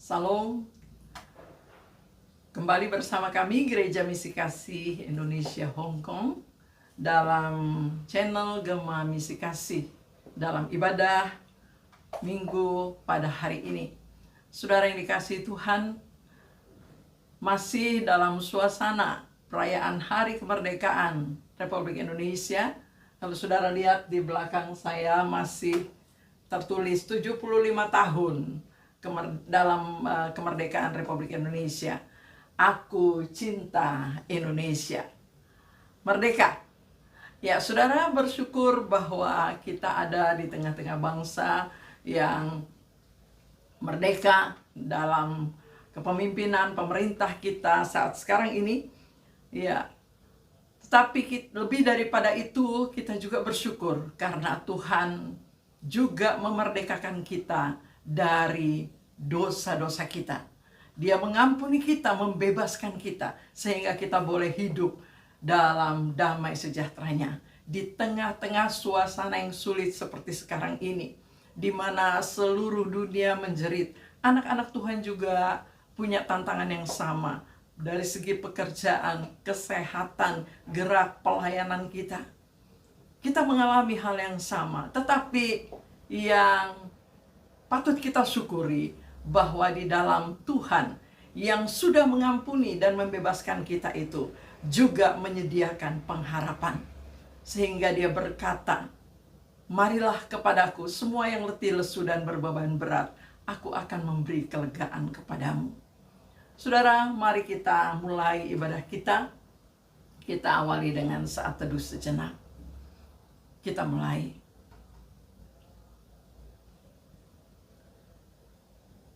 Salam. Kembali bersama kami Gereja Misi Kasih Indonesia Hong Kong dalam channel Gema Misi Kasih dalam ibadah Minggu pada hari ini. Saudara yang dikasihi Tuhan, masih dalam suasana perayaan Hari Kemerdekaan Republik Indonesia. Kalau saudara lihat di belakang saya masih tertulis 75 tahun dalam kemerdekaan Republik Indonesia. Aku cinta Indonesia. Merdeka. Ya, saudara, bersyukur bahwa kita ada di tengah-tengah bangsa yang merdeka dalam kepemimpinan pemerintah kita saat sekarang ini. Ya, tetapi lebih daripada itu, kita juga bersyukur karena Tuhan juga memerdekakan kita dari dosa-dosa kita. Dia mengampuni kita, membebaskan kita, sehingga kita boleh hidup dalam damai sejahteranya. Di tengah-tengah suasana yang sulit seperti sekarang ini, di mana seluruh dunia menjerit, anak-anak Tuhan juga punya tantangan yang sama. Dari segi pekerjaan, kesehatan, gerak pelayanan kita. Kita mengalami hal yang sama, tetapi yang patut kita syukuri bahwa di dalam Tuhan yang sudah mengampuni dan membebaskan kita itu juga menyediakan pengharapan. Sehingga dia berkata, marilah kepadaku semua yang letih lesu dan berbeban berat, aku akan memberi kelegaan kepadamu. Saudara, mari kita mulai ibadah kita. Kita awali dengan saat teduh sejenak. Kita mulai.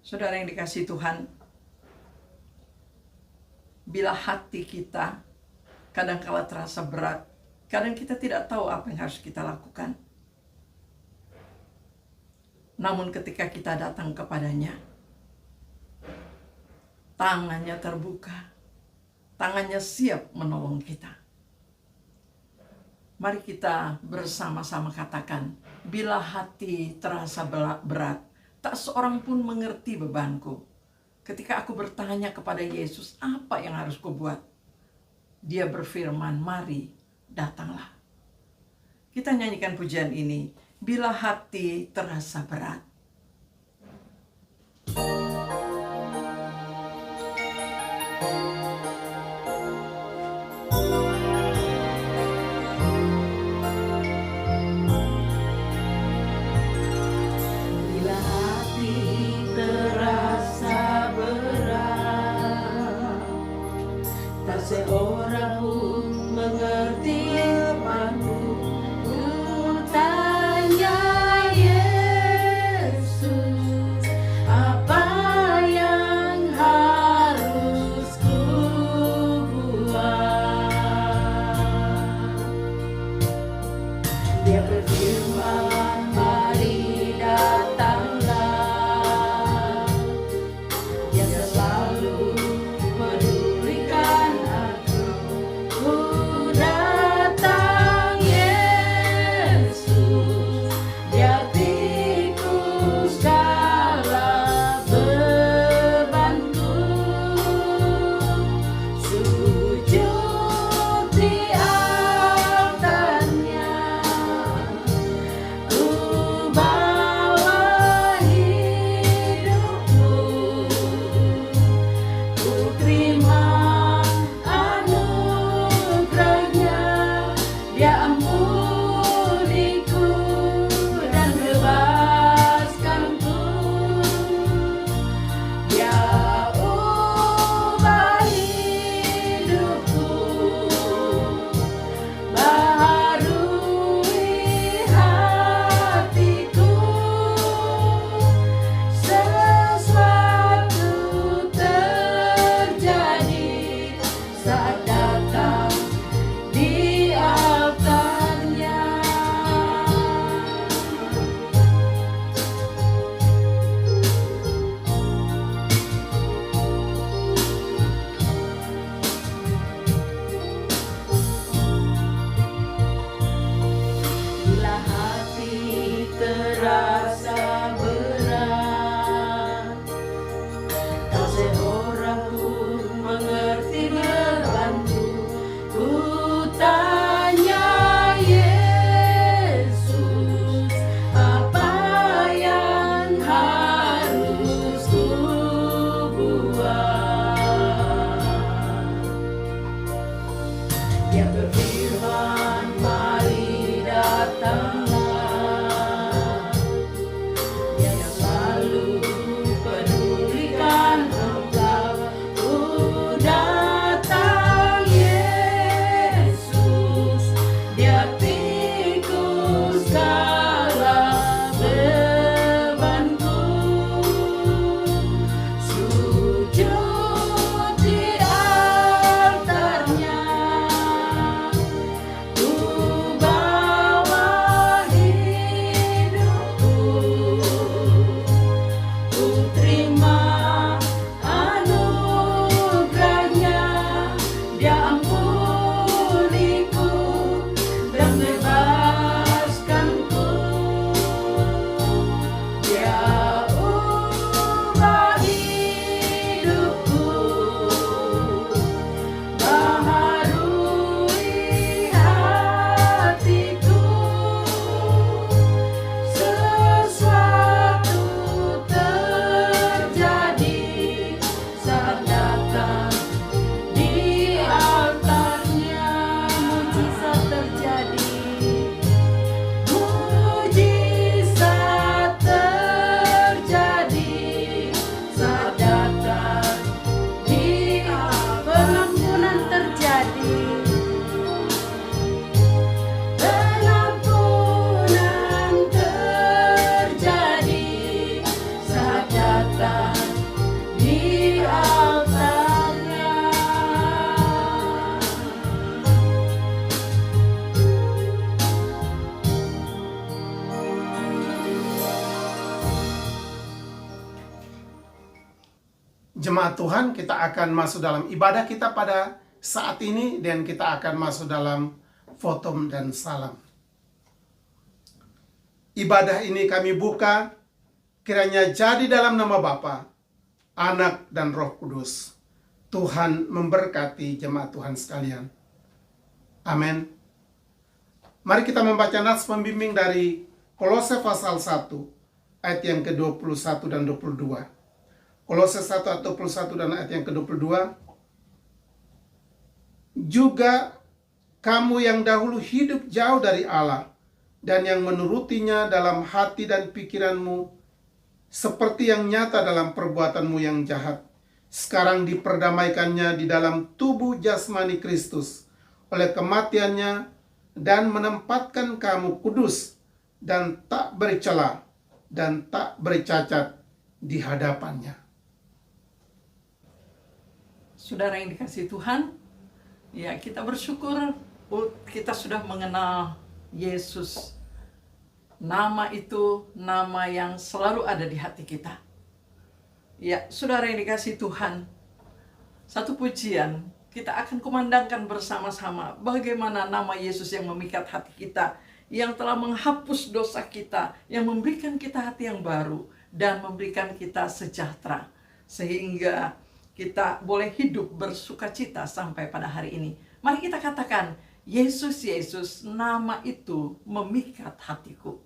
Saudara yang dikasihi Tuhan, bila hati kita kadang-kala terasa berat, kadang kita tidak tahu apa yang harus kita lakukan. Namun ketika kita datang kepadanya, tangannya terbuka, tangannya siap menolong kita. Mari kita bersama-sama katakan, bila hati terasa berat, tak seorang pun mengerti bebanku. Ketika aku bertanya kepada Yesus, apa yang harus kubuat? Dia berfirman, mari, datanglah. Kita nyanyikan pujian ini, bila hati terasa berat. Seorang pun mengerti aku, ku tanya Yesus, apa yang harus ku buat? Dia berfirman, mari datanglah. Dia selalu medulikan aku. Ku datang Yesus, Dia pikul segala bebanku. Sujud di altarnya, ku bawa hidupku. Ku terima anugerahnya, Dia ampuniku dan bebaskanku. Dia ubah hidupku, baharui hatiku. Sesuatu terjadi saat datang di altarnya. Bila hati terasa berat, Dia berfirman, mari datanglah. Dia selalu pedulikan engkau. Datang Yesus, Dia pikul segala bebanku. Sujud di altarnya, ku bawa hidupku. Ku terima anugerahnya, Dia ampuniku dan bebaskanku. Dia ubah hidupku, baharui hatiku. Sesuatu terjadi saat datang di altarnya. Mujizat terjadi, mujizat terjadi saat datang di pengampunan terjadi. Pengampunan terjadi saat datang di altarnya. Jemaat Tuhan, kita akan masuk dalam ibadah kita pada saat ini dan kita akan masuk dalam fotum dan salam. Ibadah ini kami buka kiranya jadi dalam nama Bapa, Anak dan Roh Kudus. Tuhan memberkati jemaat Tuhan sekalian. Amin. Mari kita membaca nats pembimbing dari Kolose pasal 1 ayat yang ke-21 dan 22. Kolose 1 ayat 21 dan ayat yang ke-22. Juga kamu yang dahulu hidup jauh dari Allah dan yang menurutinya dalam hati dan pikiranmu, seperti yang nyata dalam perbuatanmu yang jahat, sekarang diperdamaikannya di dalam tubuh jasmani Kristus oleh kematiannya, dan menempatkan kamu kudus dan tak bercela dan tak bercacat di hadapannya. Saudara yang dikasihi Tuhan, ya kita bersyukur kita sudah mengenal Yesus. Nama itu nama yang selalu ada di hati kita. Ya, saudara yang dikasihi Tuhan, satu pujian kita akan kumandangkan bersama-sama bagaimana nama Yesus yang memikat hati kita, yang telah menghapus dosa kita, yang memberikan kita hati yang baru dan memberikan kita sejahtera, sehingga kita boleh hidup bersukacita sampai pada hari ini. Mari kita katakan, Yesus, Yesus, nama itu memikat hatiku.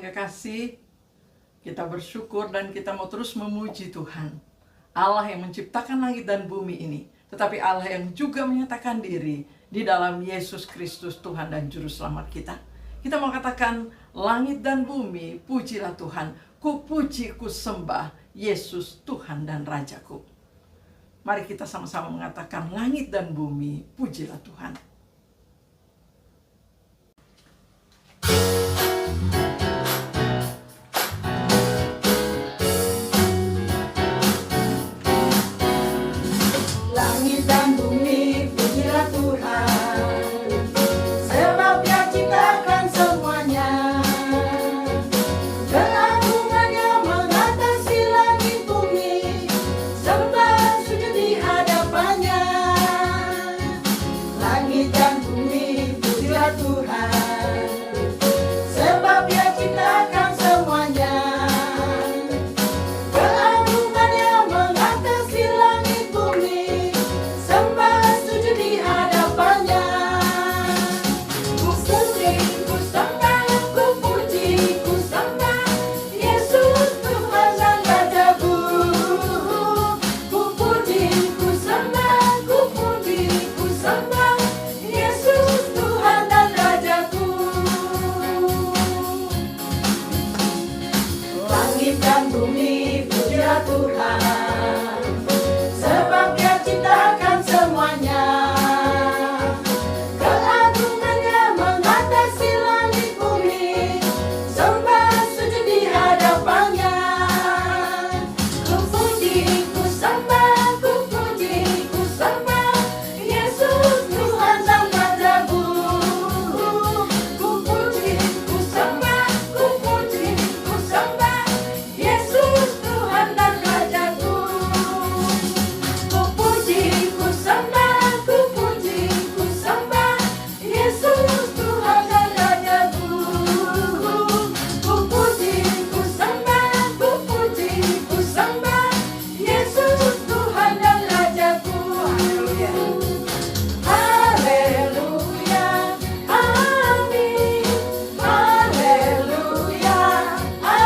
yang kekasih, kita bersyukur dan kita mau terus memuji Tuhan. Allah yang menciptakan langit dan bumi ini, tetapi Allah yang juga menyatakan diri di dalam Yesus Kristus Tuhan dan Juru Selamat kita. Kita mau katakan, langit dan bumi, pujilah Tuhan. Ku puji, ku sembah Yesus Tuhan dan Rajaku. Mari kita sama-sama mengatakan, langit dan bumi, pujilah Tuhan. Langit dan bumi, pujilah Tuhan, sebab Dia ciptakan semuanya. Keagungannya mengatasi langit bumi, sembah sujud di hadapannya. Langit dan bumi, pujilah Tuhan, sebab Dia ciptakan semuanya. Keagungannya mengatasi langit bumi, sembah sujud di hadapannya. Ku puji, ku sembah, ku puji, ku sembah Yesus Tuhan dan Rajaku. Ku puji, ku sembah, ku puji, ku sembah Yesus Tuhan dan Rajaku. Langit dan bumi, pujilah Tuhan, sebab Dia ciptakan semuanya. Keagungannya mengatasi langit bumi, sembah sujud di hadapannya. Ku puji, ku sembah, ku puji, ku sembah Yesus Tuhan dan Rajaku. Ku puji, ku sembah, ku puji, ku sembah Yesus Tuhan dan Rajaku. Ku puji, ku sembah, ku puji, ku sembah Yesus Tuhan dan Rajaku. Ku puji, ku sembah, ku puji, ku sembah Yesus Tuhan dan Rajaku. Haleluya, amin. Haleluya, amin. Haleluya,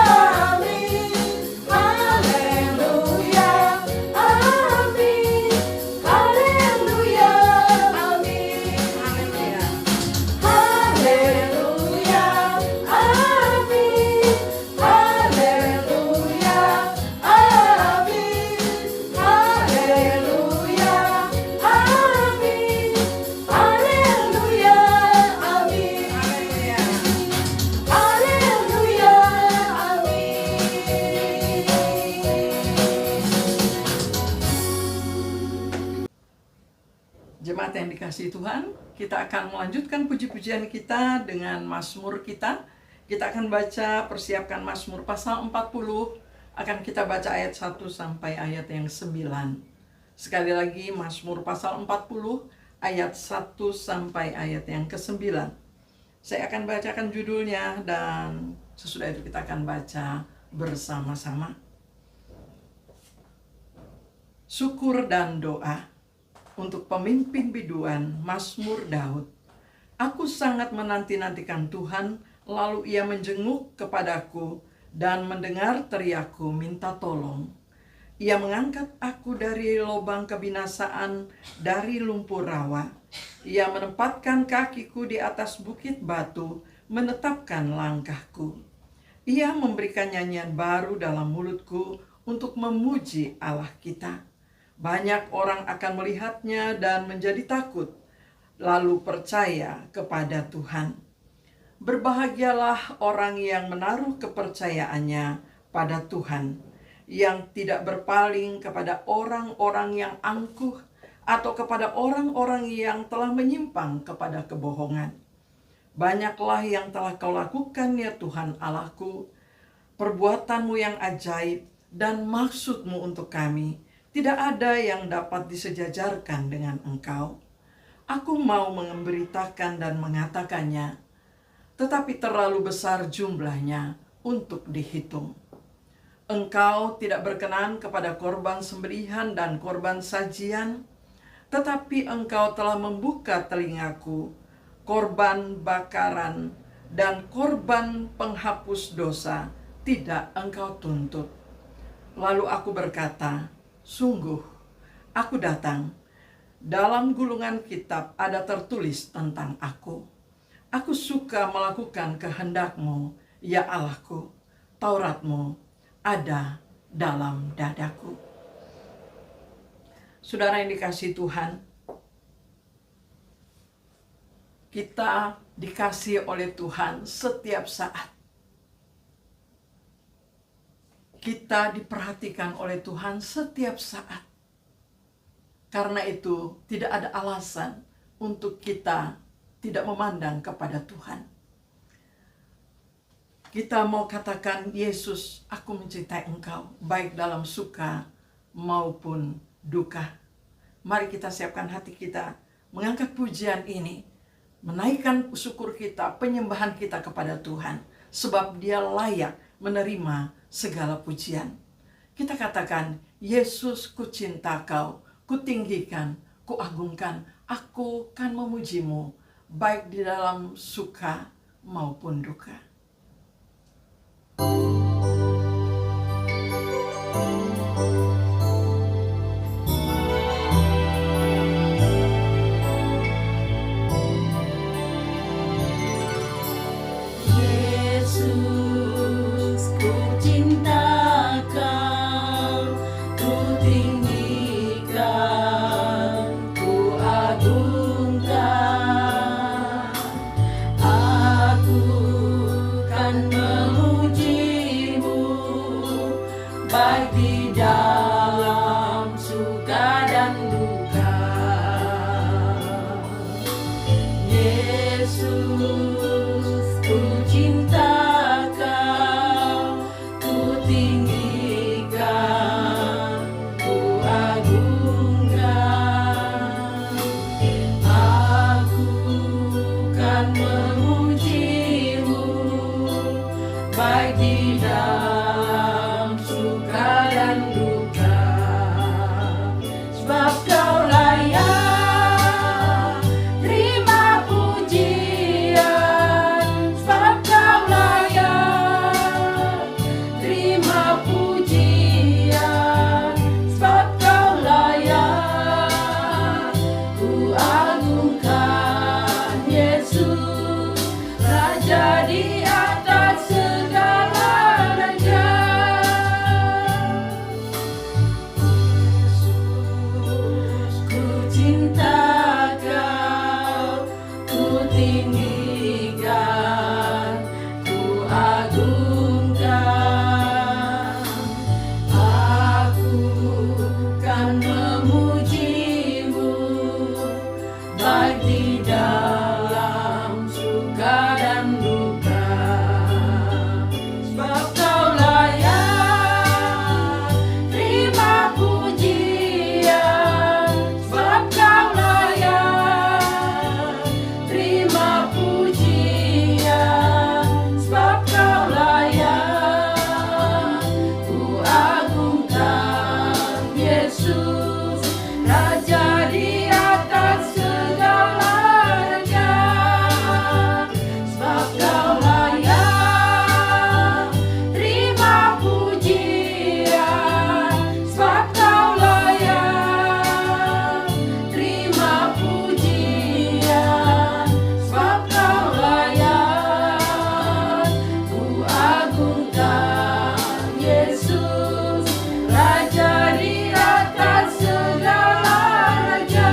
amin. Haleluya, amin. Haleluya, amin. Haleluya, amin. Haleluya, amin. Haleluya, amin. Haleluya, amin. Jemaat yang dikasihi Tuhan, kita akan melanjutkan puji-pujian kita dengan Mazmur kita. Kita akan baca, persiapkan Mazmur pasal 40. Akan kita baca ayat 1 sampai ayat yang 9. Sekali lagi, Mazmur pasal 40, ayat 1 sampai ayat yang ke-9. Saya akan bacakan judulnya dan sesudah itu kita akan baca bersama-sama. Syukur dan doa untuk pemimpin biduan, Mazmur Daud. Aku sangat menanti-nantikan Tuhan, lalu Ia menjenguk kepadaku dan mendengar teriakku minta tolong. Ia mengangkat aku dari lubang kebinasaan, dari lumpur rawa. Ia menempatkan kakiku di atas bukit batu, menetapkan langkahku. Ia memberikan nyanyian baru dalam mulutku untuk memuji Allah kita. Banyak orang akan melihatnya dan menjadi takut, lalu percaya kepada Tuhan. Berbahagialah orang yang menaruh kepercayaannya pada Tuhan, yang tidak berpaling kepada orang-orang yang angkuh atau kepada orang-orang yang telah menyimpang kepada kebohongan. Banyaklah yang telah Kau lakukan, ya Tuhan Allahku, perbuatanmu yang ajaib dan maksudmu untuk kami. Tidak ada yang dapat disejajarkan dengan Engkau. Aku mau memberitakan dan mengatakannya, tetapi terlalu besar jumlahnya untuk dihitung. Engkau tidak berkenan kepada korban sembelihan dan korban sajian, tetapi Engkau telah membuka telingaku, korban bakaran dan korban penghapus dosa tidak Engkau tuntut. Lalu aku berkata, sungguh, aku datang. Dalam gulungan kitab ada tertulis tentang aku. Aku suka melakukan kehendak-Mu, ya Allahku. Taurat-Mu ada dalam dadaku. Saudara yang dikasihi Tuhan, kita dikasihi oleh Tuhan setiap saat. Kita diperhatikan oleh Tuhan setiap saat. Karena itu tidak ada alasan untuk kita tidak memandang kepada Tuhan. Kita mau katakan, Yesus, aku mencintai Engkau, baik dalam suka maupun duka. Mari kita siapkan hati kita, mengangkat pujian ini, menaikkan syukur kita, penyembahan kita kepada Tuhan, sebab Dia layak menerima segala pujian. Kita katakan, Yesus, ku cinta Kau, ku tinggikan, ku agungkan, aku kan memuji-Mu, baik di dalam suka maupun duka. Yesus, ku cinta Kau, ku tinggikan, ku agungkan. Aku kan memuji-Mu, baik di dalam suka dan duka. Yesus, ku cinta Kau, ku tinggikan, ku agungkan. Aku kan memuji-Mu, baik di dalam suka dan duka. Sebab Kau layak terima pujian, sebab Kau layak terima pujian, sebab Kau layak ku agungkan. Yesus, Raja di atas segala raja. Yesus, ku cinta Kau, ku tinggikan, ku agungkan. Aku kan memuji-Mu, baik di dalam suka dan duka. Sebab Kau layak terima pujian, sebab Kau layak terima pujian, sebab Kau layak ku agungkan. Yesus, Raja di atas segala raja. Sebab Kau layak terima pujian, sebab Kau layak terima pujian, sebab Kau layak ku agungkan. Yesus, Raja di atas segala raja.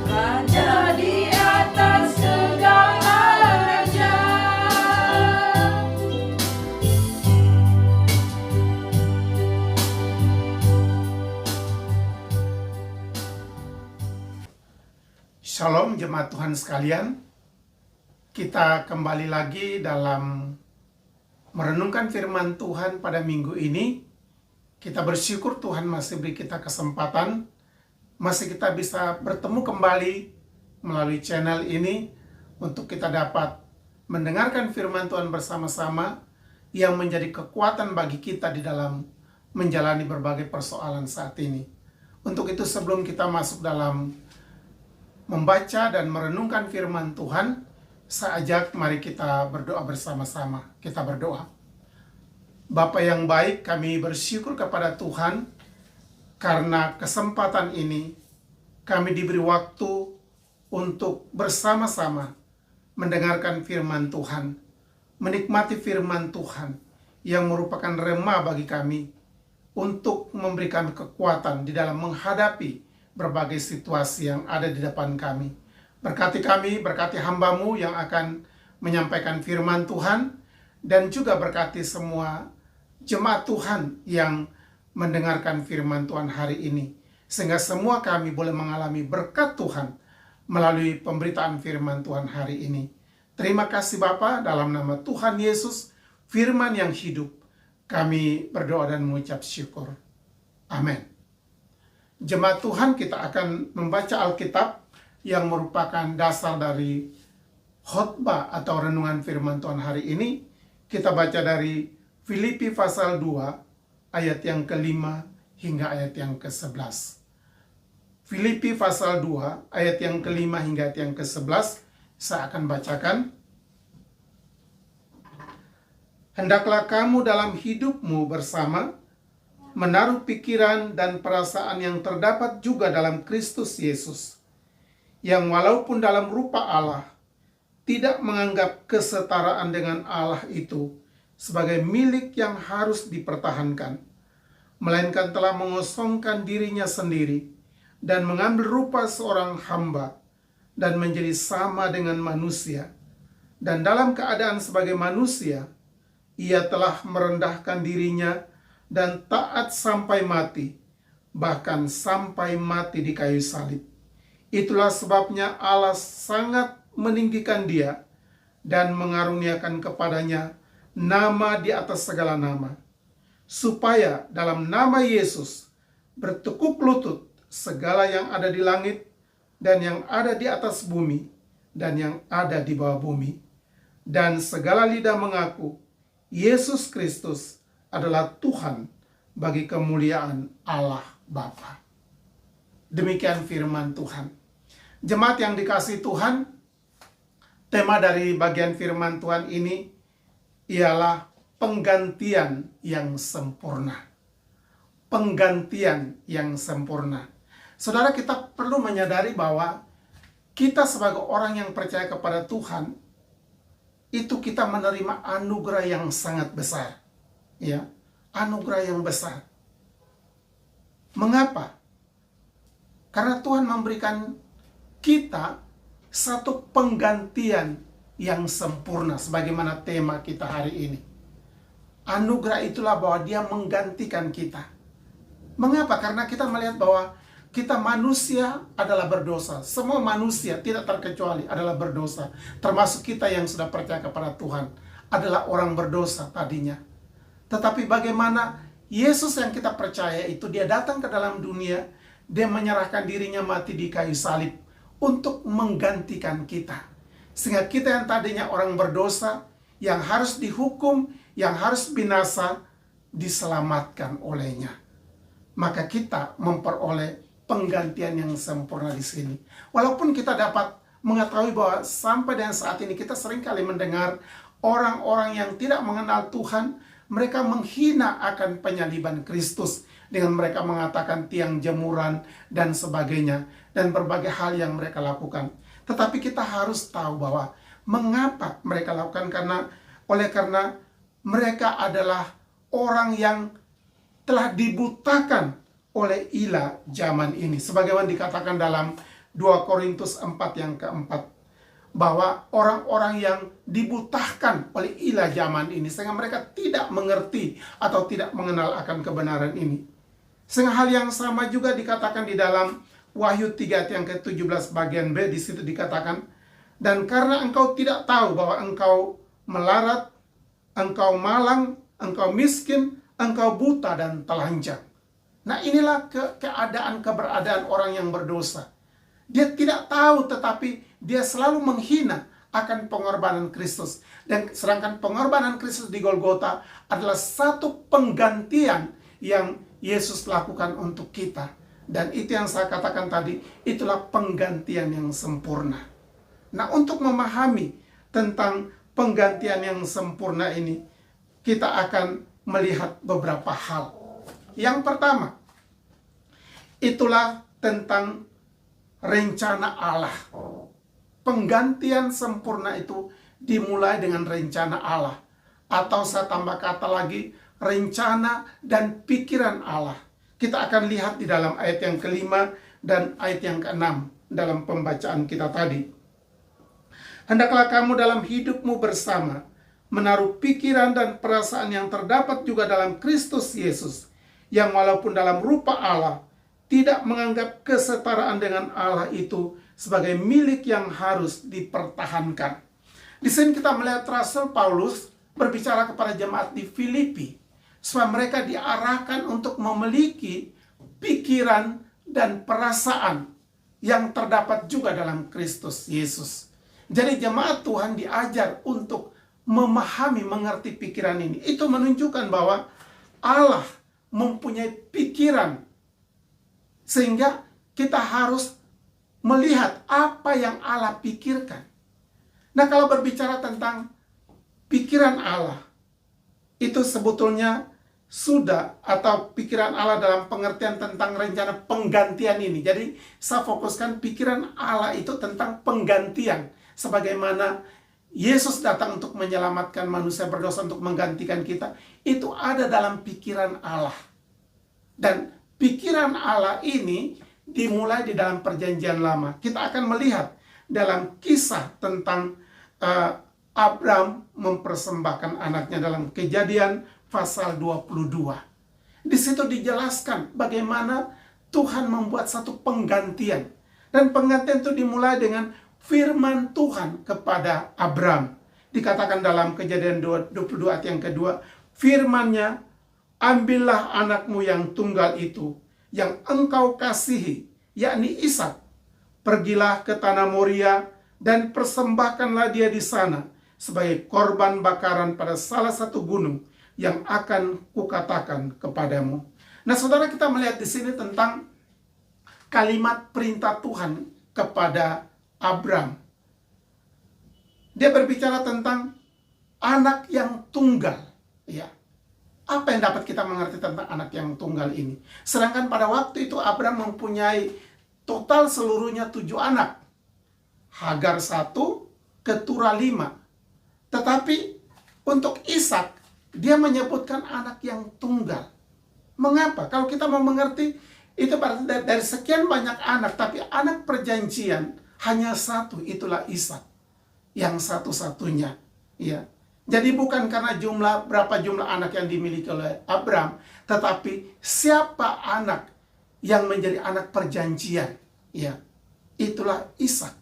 Raja di atas segala raja. Shalom jemaat Tuhan sekalian. Kita kembali lagi dalam merenungkan firman Tuhan pada minggu ini. Kita bersyukur Tuhan masih beri kita kesempatan, masih kita bisa bertemu kembali melalui channel ini untuk kita dapat mendengarkan firman Tuhan bersama-sama yang menjadi kekuatan bagi kita di dalam menjalani berbagai persoalan saat ini. Untuk itu sebelum kita masuk dalam membaca dan merenungkan firman Tuhan, Saya ajak mari kita berdoa bersama-sama. Kita berdoa. Bapa yang baik, kami bersyukur kepada Tuhan karena kesempatan ini kami diberi waktu untuk bersama-sama mendengarkan firman Tuhan, menikmati firman Tuhan yang merupakan rema bagi kami untuk memberi kami kekuatan di dalam menghadapi berbagai situasi yang ada di depan kami. Berkati kami, berkati hamba-Mu yang akan menyampaikan firman Tuhan, dan juga berkati semua jemaat Tuhan yang mendengarkan firman Tuhan hari ini, sehingga semua kami boleh mengalami berkat Tuhan melalui pemberitaan firman Tuhan hari ini. Terima kasih Bapa, dalam nama Tuhan Yesus, firman yang hidup, kami berdoa dan mengucap syukur. Amin. Jemaat Tuhan, kita akan membaca Alkitab yang merupakan dasar dari khotbah atau renungan firman Tuhan hari ini. Kita baca dari Filipi pasal 2 ayat yang ke-5 hingga ayat yang ke-11. Filipi pasal 2 ayat yang ke-5 hingga ayat yang ke-11 saya akan bacakan. Hendaklah kamu dalam hidupmu bersama menaruh pikiran dan perasaan yang terdapat juga dalam Kristus Yesus, yang walaupun dalam rupa Allah tidak menganggap kesetaraan dengan Allah itu sebagai milik yang harus dipertahankan, melainkan telah mengosongkan dirinya sendiri dan mengambil rupa seorang hamba dan menjadi sama dengan manusia. Dan dalam keadaan sebagai manusia, ia telah merendahkan dirinya dan taat sampai mati, bahkan sampai mati di kayu salib. Itulah sebabnya Allah sangat meninggikan dia dan mengaruniakan kepadanya nama di atas segala nama, supaya dalam nama Yesus bertekuk lutut segala yang ada di langit dan yang ada di atas bumi dan yang ada di bawah bumi, dan segala lidah mengaku Yesus Kristus adalah Tuhan bagi kemuliaan Allah Bapa. Demikian firman Tuhan. Jemaat yang dikasihi Tuhan, tema dari bagian firman Tuhan ini ialah penggantian yang sempurna. Penggantian yang sempurna. Saudara, kita perlu menyadari bahwa kita sebagai orang yang percaya kepada Tuhan, itu kita menerima anugerah yang sangat besar. Ya, anugerah yang besar. Mengapa? Karena Tuhan memberikan kita satu penggantian yang sempurna, sebagaimana tema kita hari ini. Anugerah itulah bahwa dia menggantikan kita. Mengapa? Karena kita melihat bahwa kita manusia adalah berdosa. Semua manusia tidak terkecuali adalah berdosa. Termasuk kita yang sudah percaya kepada Tuhan adalah orang berdosa tadinya. Tetapi bagaimana Yesus yang kita percaya itu, dia datang ke dalam dunia, dia menyerahkan dirinya mati di kayu salib untuk menggantikan kita. Sehingga kita yang tadinya orang berdosa, yang harus dihukum, yang harus binasa, diselamatkan olehnya. Maka kita memperoleh penggantian yang sempurna di sini. Walaupun kita dapat mengetahui bahwa sampai dengan saat ini kita seringkali mendengar orang-orang yang tidak mengenal Tuhan, mereka menghina akan penyaliban Kristus dengan mereka mengatakan tiang jemuran dan sebagainya, dan berbagai hal yang mereka lakukan. Tetapi kita harus tahu bahwa mengapa mereka lakukan, karena mereka adalah orang yang telah dibutakan oleh ilah zaman ini. Sebagaimana dikatakan dalam 2 Korintus 4 yang keempat, bahwa orang-orang yang dibutakan oleh ilah zaman ini, sehingga mereka tidak mengerti atau tidak mengenal akan kebenaran ini. Sehingga hal yang sama juga dikatakan di dalam Wahyu 3 yang ke-17 bagian B, di situ dikatakan, dan karena engkau tidak tahu bahwa engkau melarat, engkau malang, engkau miskin, engkau buta dan telanjang. Nah, inilah keberadaan orang yang berdosa. Dia tidak tahu, tetapi dia selalu menghina akan pengorbanan Kristus. Dan sedangkan pengorbanan Kristus di Golgota adalah satu penggantian yang Yesus lakukan untuk kita. Dan itu yang saya katakan tadi, itulah penggantian yang sempurna. Nah, untuk memahami tentang penggantian yang sempurna ini, kita akan melihat beberapa hal. Yang pertama, itulah tentang rencana Allah. Penggantian sempurna itu dimulai dengan rencana Allah. Atau saya tambah kata lagi, rencana dan pikiran Allah. Kita akan lihat di dalam ayat yang kelima dan ayat yang keenam dalam pembacaan kita tadi. Hendaklah kamu dalam hidupmu bersama menaruh pikiran dan perasaan yang terdapat juga dalam Kristus Yesus, yang walaupun dalam rupa Allah, tidak menganggap kesetaraan dengan Allah itu sebagai milik yang harus dipertahankan. Di sini kita melihat Rasul Paulus berbicara kepada jemaat di Filipi, supaya mereka diarahkan untuk memiliki pikiran dan perasaan yang terdapat juga dalam Kristus Yesus. Jadi jemaat Tuhan diajar untuk memahami, mengerti pikiran ini. Itu menunjukkan bahwa Allah mempunyai pikiran, sehingga kita harus melihat apa yang Allah pikirkan. Nah, kalau berbicara tentang pikiran Allah, itu sebetulnya sudah, atau pikiran Allah dalam pengertian tentang rencana penggantian ini. Jadi saya fokuskan pikiran Allah itu tentang penggantian. Sebagaimana Yesus datang untuk menyelamatkan manusia berdosa, untuk menggantikan kita. Itu ada dalam pikiran Allah. Dan pikiran Allah ini dimulai di dalam perjanjian lama. Kita akan melihat dalam kisah tentang Abraham mempersembahkan anaknya dalam Kejadian pasal 22. Di situ dijelaskan bagaimana Tuhan membuat satu penggantian. Dan penggantian itu dimulai dengan firman Tuhan kepada Abraham. Dikatakan dalam Kejadian 22 ayat yang kedua, firman-Nya, ambillah anakmu yang tunggal itu, yang engkau kasihi, yakni Ishak. Pergilah ke tanah Moria dan persembahkanlah dia di sana sebagai korban bakaran pada salah satu gunung yang akan kukatakan kepadamu. Nah, saudara, kita melihat di sini tentang kalimat perintah Tuhan kepada Abraham. Dia berbicara tentang anak yang tunggal. Ya. Apa yang dapat kita mengerti tentang anak yang tunggal ini? Sedangkan pada waktu itu Abraham mempunyai total seluruhnya 7 anak. Hagar 1, Keturah 5. Tetapi untuk Ishak, dia menyebutkan anak yang tunggal. Mengapa? Kalau kita mau mengerti, itu berarti dari sekian banyak anak, tapi anak perjanjian hanya satu, itulah Ishak, yang satu-satunya. Ya. Jadi bukan karena berapa jumlah anak yang dimiliki oleh Abraham, tetapi siapa anak yang menjadi anak perjanjian. Ya. Itulah Ishak.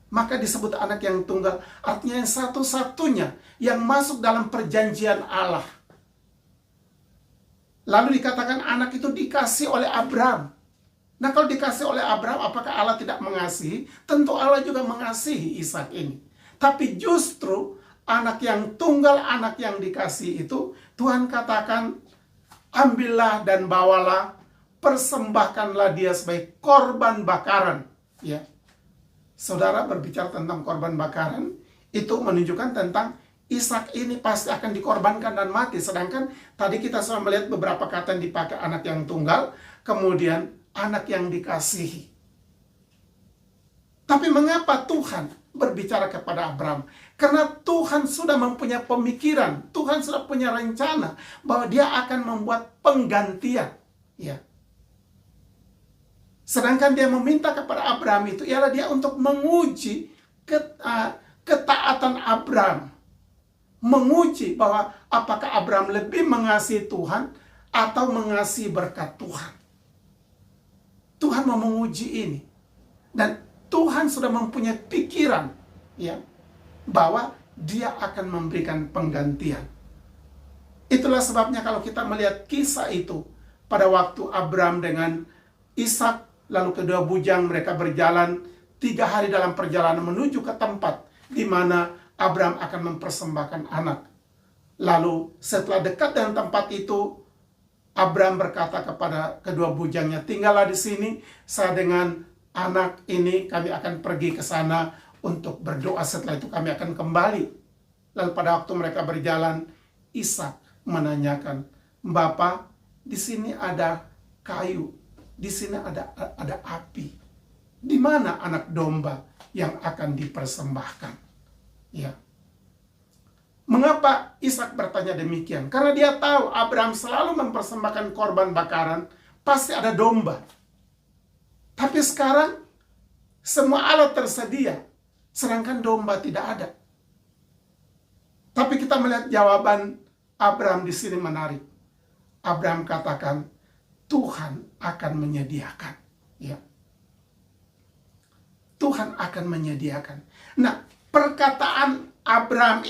Maka disebut anak yang tunggal, artinya yang satu-satunya yang masuk dalam perjanjian Allah. Lalu dikatakan anak itu dikasih oleh Abraham. Nah, kalau dikasih oleh Abraham, apakah Allah tidak mengasihi? Tentu Allah juga mengasihi Ishak ini. Tapi justru anak yang tunggal, anak yang dikasih itu, Tuhan katakan, ambillah dan bawalah, persembahkanlah dia sebagai korban bakaran. Ya. Saudara, berbicara tentang korban bakaran, itu menunjukkan tentang Ishak ini pasti akan dikorbankan dan mati. Sedangkan tadi kita sudah melihat beberapa kata yang dipakai anak yang tunggal, kemudian anak yang dikasihi. Tapi mengapa Tuhan berbicara kepada Abraham? Karena Tuhan sudah mempunyai pemikiran, Tuhan sudah punya rencana bahwa dia akan membuat penggantian. Ya. Sedangkan dia meminta kepada Abraham itu ialah dia untuk menguji ketaatan Abraham. Menguji bahwa apakah Abraham lebih mengasihi Tuhan atau mengasihi berkat Tuhan. Tuhan mau menguji ini. Dan Tuhan sudah mempunyai pikiran, ya, bahwa dia akan memberikan penggantian. Itulah sebabnya kalau kita melihat kisah itu, pada waktu Abraham dengan Ishak, lalu kedua bujang mereka berjalan 3 hari dalam perjalanan menuju ke tempat di mana Abraham akan mempersembahkan anak. Lalu setelah dekat dengan tempat itu, Abraham berkata kepada kedua bujangnya, tinggallah di sini, saya dengan anak ini kami akan pergi ke sana untuk berdoa. Setelah itu kami akan kembali. Lalu pada waktu mereka berjalan, Ishak menanyakan, "Bapak, di sini ada kayu, di sini ada api. Di mana anak domba yang akan dipersembahkan?" Ya. Mengapa Ishak bertanya demikian? Karena dia tahu Abraham selalu mempersembahkan korban bakaran, pasti ada domba. Tapi sekarang semua alat tersedia, sedangkan domba tidak ada. Tapi kita melihat jawaban Abraham di sini menarik. Abraham katakan, Tuhan akan menyediakan. Ya. Tuhan akan menyediakan. Nah, perkataan Abraham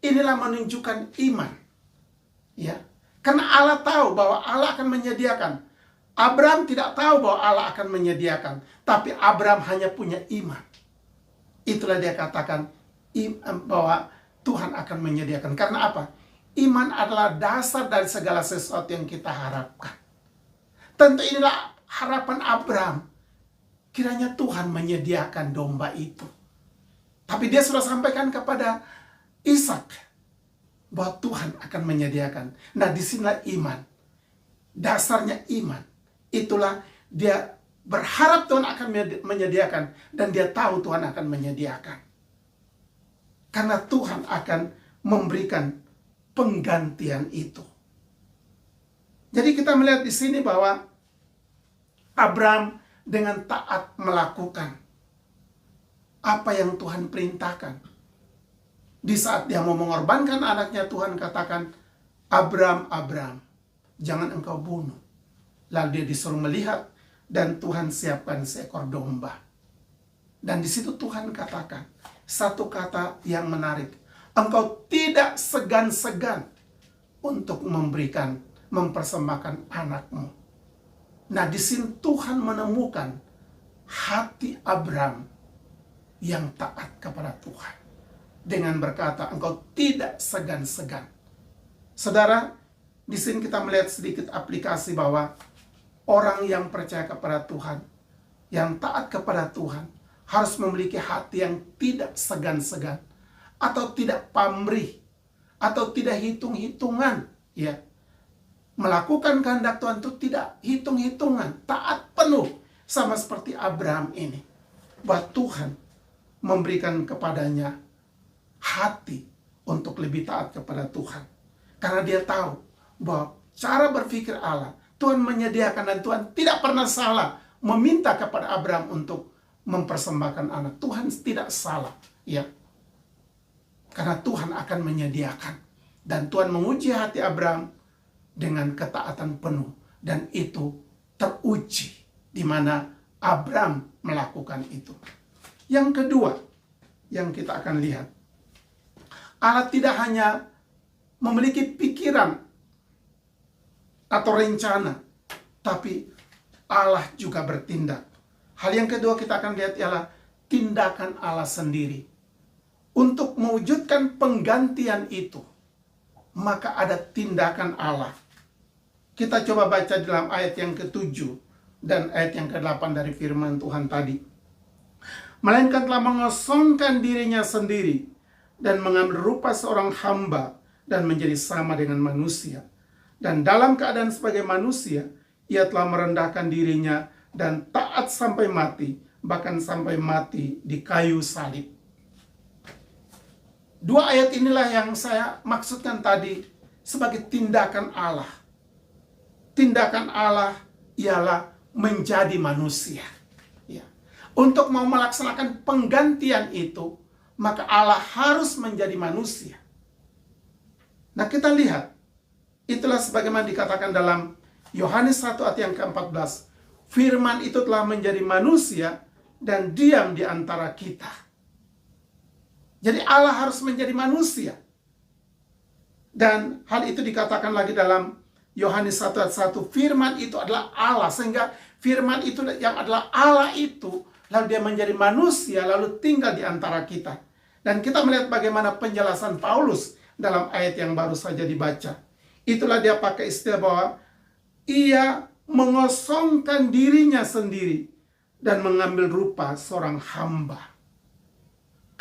inilah menunjukkan iman. Ya. Karena Allah tahu bahwa Allah akan menyediakan. Abraham tidak tahu bahwa Allah akan menyediakan, tapi Abraham hanya punya iman. Itulah dia katakan bahwa Tuhan akan menyediakan. Karena apa? Iman adalah dasar dari segala sesuatu yang kita harapkan. Tentu inilah harapan Abraham. Kiranya Tuhan menyediakan domba itu. Tapi dia sudah sampaikan kepada Ishak bahwa Tuhan akan menyediakan. Nah, disinilah iman. Dasarnya iman. Itulah dia berharap Tuhan akan menyediakan. Dan dia tahu Tuhan akan menyediakan. Karena Tuhan akan memberikan penggantian itu. Jadi kita melihat di sini bahwa Abraham dengan taat melakukan apa yang Tuhan perintahkan. Di saat dia mau mengorbankan anaknya, Tuhan katakan, "Abraham, Abraham, jangan engkau bunuh." Lalu dia disuruh melihat, dan Tuhan siapkan seekor domba. Dan di situ Tuhan katakan satu kata yang menarik. Engkau tidak segan-segan untuk mempersembahkan anakmu. Nah, di sini Tuhan menemukan hati Abraham yang taat kepada Tuhan. Dengan berkata, engkau tidak segan-segan. Saudara, di sini kita melihat sedikit aplikasi bahwa orang yang percaya kepada Tuhan, yang taat kepada Tuhan, harus memiliki hati yang tidak segan-segan, atau tidak pamrih, atau tidak hitung-hitungan. Ya, melakukan kehendak Tuhan itu tidak hitung-hitungan, taat penuh, sama seperti Abraham ini. Bahwa Tuhan memberikan kepadanya hati untuk lebih taat kepada Tuhan. Karena dia tahu bahwa cara berpikir Allah, Tuhan menyediakan, dan Tuhan tidak pernah salah meminta kepada Abraham untuk mempersembahkan anak. Tuhan tidak salah, ya. Karena Tuhan akan menyediakan. Dan Tuhan menguji hati Abraham dengan ketaatan penuh. Dan itu teruji di mana Abraham melakukan itu. Yang kedua yang kita akan lihat, Allah tidak hanya memiliki pikiran atau rencana, tapi Allah juga bertindak. Hal yang kedua kita akan lihat ialah tindakan Allah sendiri. Untuk mewujudkan penggantian itu, maka ada tindakan Allah. Kita coba baca dalam ayat yang ke-7 dan ayat yang ke-8 dari firman Tuhan tadi. Melainkan telah mengosongkan dirinya sendiri dan mengambil rupa seorang hamba dan menjadi sama dengan manusia. Dan dalam keadaan sebagai manusia, ia telah merendahkan dirinya dan taat sampai mati, bahkan sampai mati di kayu salib. Dua ayat inilah yang saya maksudkan tadi sebagai tindakan Allah. Tindakan Allah ialah menjadi manusia. Ya. Untuk mau melaksanakan penggantian itu, maka Allah harus menjadi manusia. Nah, kita lihat, itulah sebagaimana dikatakan dalam Yohanes 1 ayat yang ke-14. Firman itu telah menjadi manusia dan diam di antara kita. Jadi Allah harus menjadi manusia. Dan hal itu dikatakan lagi dalam Yohanes 1 ayat 1. Firman itu adalah Allah. Sehingga firman itu yang adalah Allah itu, lalu dia menjadi manusia, lalu tinggal di antara kita. Dan kita melihat bagaimana penjelasan Paulus dalam ayat yang baru saja dibaca. Itulah dia pakai istilah bahwa ia mengosongkan dirinya sendiri dan mengambil rupa seorang hamba.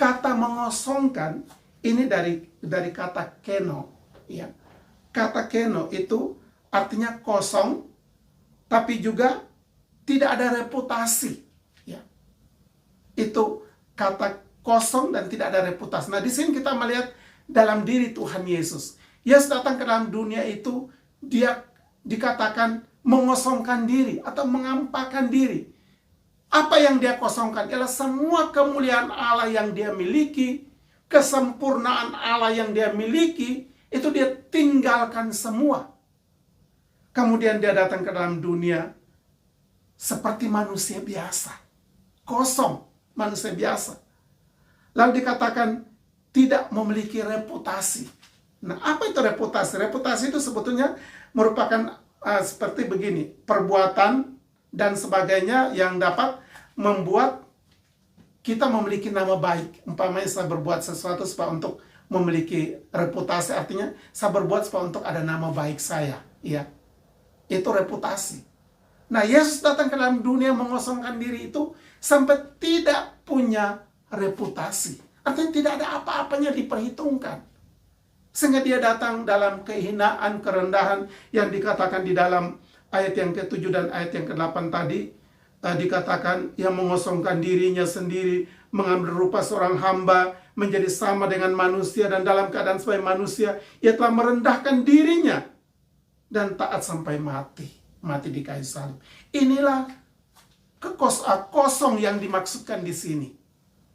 kata mengosongkan ini dari kata keno, ya. Kata keno itu artinya kosong, tapi juga tidak ada reputasi, ya. Itu kata kosong dan tidak ada reputasi. Nah, di sini kita melihat dalam diri Tuhan Yesus. Yesus datang ke dalam dunia itu, dia dikatakan mengosongkan diri atau mengampakkan diri. Apa yang dia kosongkan ialah semua kemuliaan Allah yang dia miliki, kesempurnaan Allah yang dia miliki, itu dia tinggalkan semua. Kemudian dia datang ke dalam dunia seperti manusia biasa, kosong, manusia biasa. Lalu dikatakan tidak memiliki reputasi. Nah, apa itu reputasi? Reputasi itu sebetulnya merupakan seperti begini, perbuatan dan sebagainya yang dapat membuat kita memiliki nama baik. Umpamanya saya berbuat sesuatu supaya untuk memiliki reputasi, artinya saya berbuat supaya untuk ada nama baik saya, ya. Itu reputasi. Nah, Yesus datang ke dalam dunia mengosongkan diri itu sampai tidak punya reputasi. Artinya tidak ada apa-apanya diperhitungkan. Sehingga dia datang dalam kehinaan, kerendahan yang dikatakan di dalam ayat yang ke-7 dan ayat yang ke-8 tadi. Dikatakan yang mengosongkan dirinya sendiri, mengambil rupa seorang hamba, menjadi sama dengan manusia, dan dalam keadaan sebagai manusia, ia telah merendahkan dirinya dan taat sampai mati di kayu salib. Inilah kosong yang dimaksudkan di sini.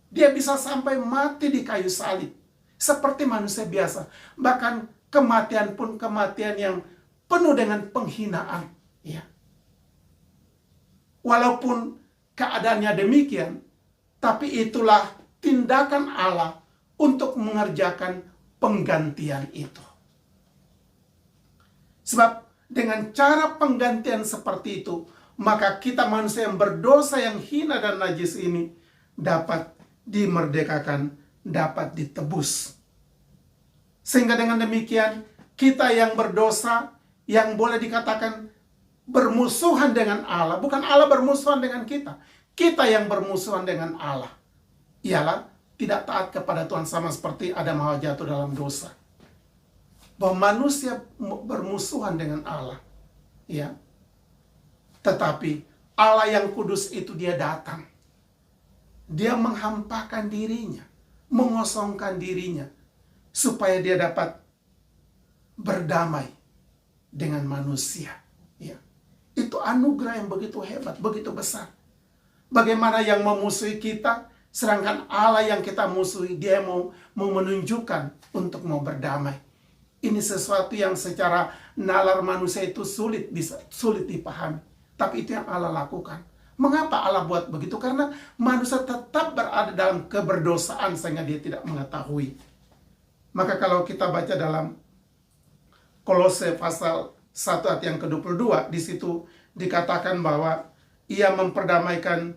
Dia bisa sampai mati di kayu salib seperti manusia biasa. Bahkan kematian pun kematian yang penuh dengan penghinaan, ya. Walaupun keadaannya demikian, tapi itulah tindakan Allah untuk mengerjakan penggantian itu. Sebab dengan cara penggantian seperti itu, maka kita manusia yang berdosa, yang hina dan najis ini dapat dimerdekakan, dapat ditebus. Sehingga dengan demikian, kita yang berdosa, yang boleh dikatakan bermusuhan dengan Allah, bukan Allah bermusuhan dengan kita, kita yang bermusuhan dengan Allah, ialah tidak taat kepada Tuhan, sama seperti Adam Hawa jatuh dalam dosa. Bahwa manusia bermusuhan dengan Allah, ya. Tetapi Allah yang kudus itu dia datang. Dia menghampakan dirinya, mengosongkan dirinya, supaya dia dapat berdamai dengan manusia, ya. Itu anugerah yang begitu hebat, begitu besar. Bagaimana yang memusuhi kita, sedangkan Allah yang kita musuhi, dia mau menunjukkan untuk mau berdamai. Ini sesuatu yang secara nalar manusia itu sulit dipahami. Tapi itu yang Allah lakukan. Mengapa Allah buat begitu? Karena manusia tetap berada dalam keberdosaan sehingga dia tidak mengetahui. Maka kalau kita baca dalam Kolose pasal 1 ayat yang ke-22, di situ dikatakan bahwa ia memperdamaikan